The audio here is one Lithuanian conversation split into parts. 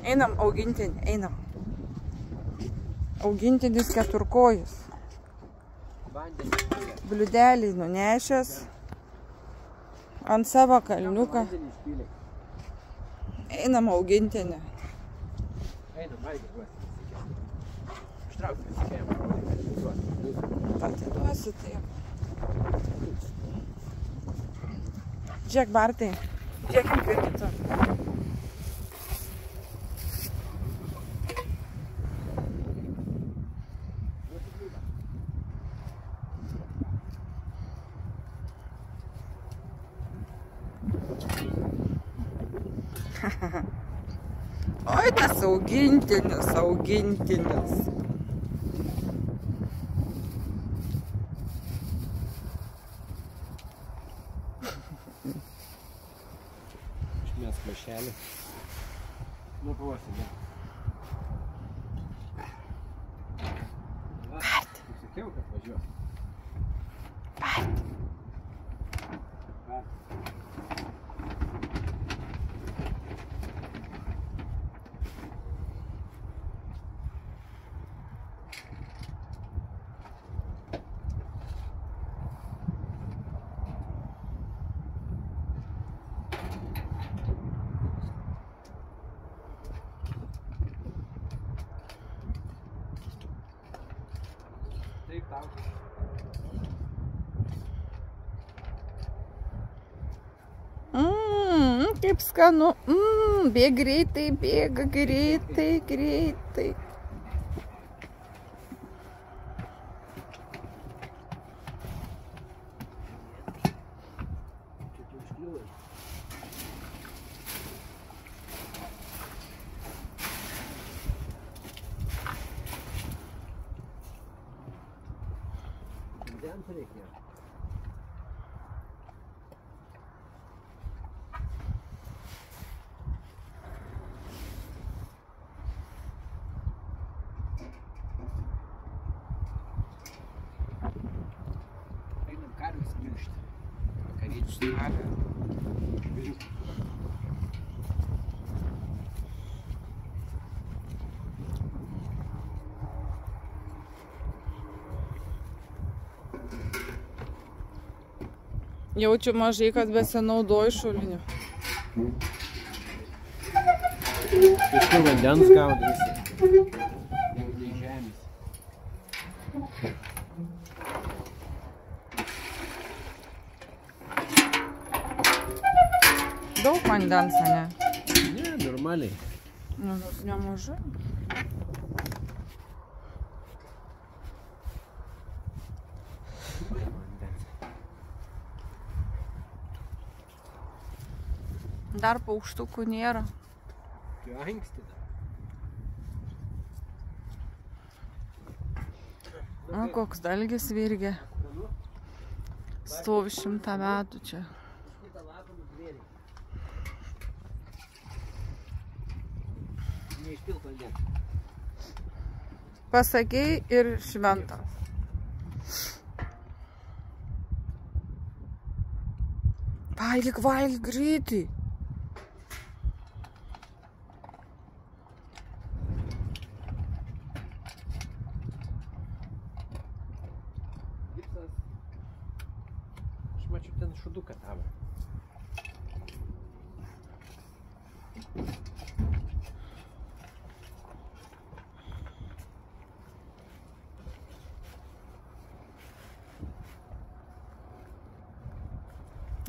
Einam, augintinį, einam. Augintinis keturkojus. Bliūdelį nunešęs ant savo kalniuką. Einam augintinį. Atiduosi taip. Žiūrėk, Bartai. Žiūrėk, kaip kitur. Oi, tas augintinis. Mes maišelį. Nupuosim, ne? Bart. Sakiau, kad važiuos. Bart. Taip tau. Kaip skanu. Bėga greitai, greitai. Vandens reikia. Einam karves miršti. Vakariečius karvę. Jaučiu mažai, kad besinaudoju šuliniu. Kažkur vandens gaudasi. Nei žemės. Daug vandens, ne? Ne, normaliai. Nemažai. Dar paukštukų nėra. Tai anksti dar. Koks dalgis virgė. Stovi 100 metų čia. Pasakei ir šventa. Valgyk greitai. Aš mačiau ten šuduką tavo.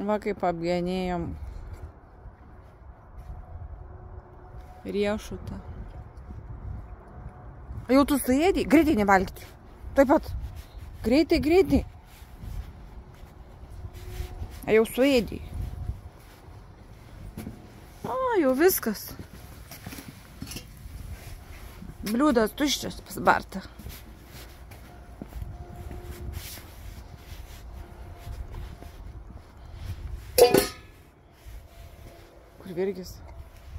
Va kaip apgenėjom riešutą. Jau tu suėdį? Greitai nevalgyti. Taip pat. Greitai. Jau suėdį. Jau viskas. Bliūdas tuščias pas Bartą. Kur Virgis?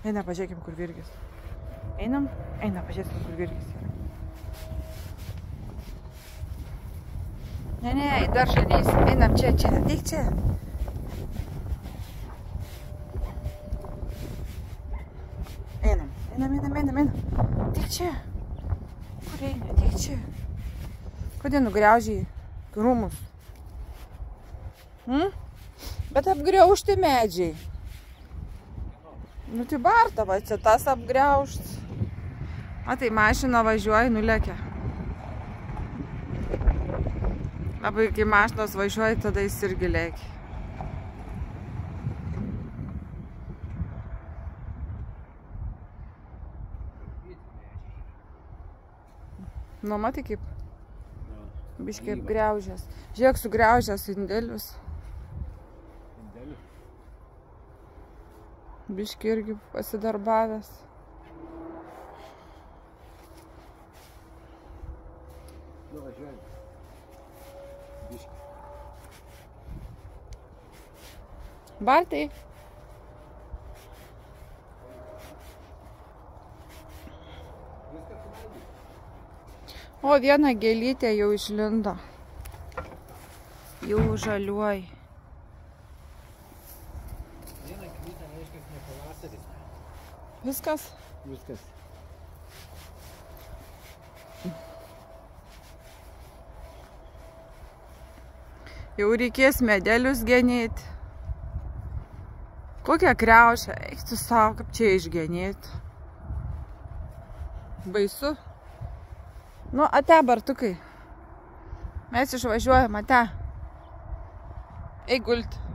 Eina, pažiūrėkim, kur Virgis. Einam, pažiūrėkim, kur Virgis yra. Ne, į daržą neįsim. Einam čia, ateik čia. Einam. Tik čia. Kur eina? Tik čia. Kodėl nugriaužiai krūmus? Bet apgriaužti medžiai. Nu tai Barta, va, čia tas apgriaužts. O tai mašina važiuoja, nulekia. Labai, kai mašinos važiuoja, tada jis irgi lėkia. Nu, matai kaip? Biškai apgriaužęs. Žiūrėk, sugriaužęs indėlius. Biškai irgi pasidarbavęs. Nu, važiuojam. Biškai. Bartai. O, viena gėlytė jau išlindo. Jau žaliuoja. Viena gėlytė reiškia, ne pavasaris. Viskas? Viskas. Jau reikės medelius genėti. Kokią kriaušę, eik tu savo, kaip čia išgenėti. Baisu. Nu, ate, Bartukai. Mes išvažiuojam, ate. Eik gulti.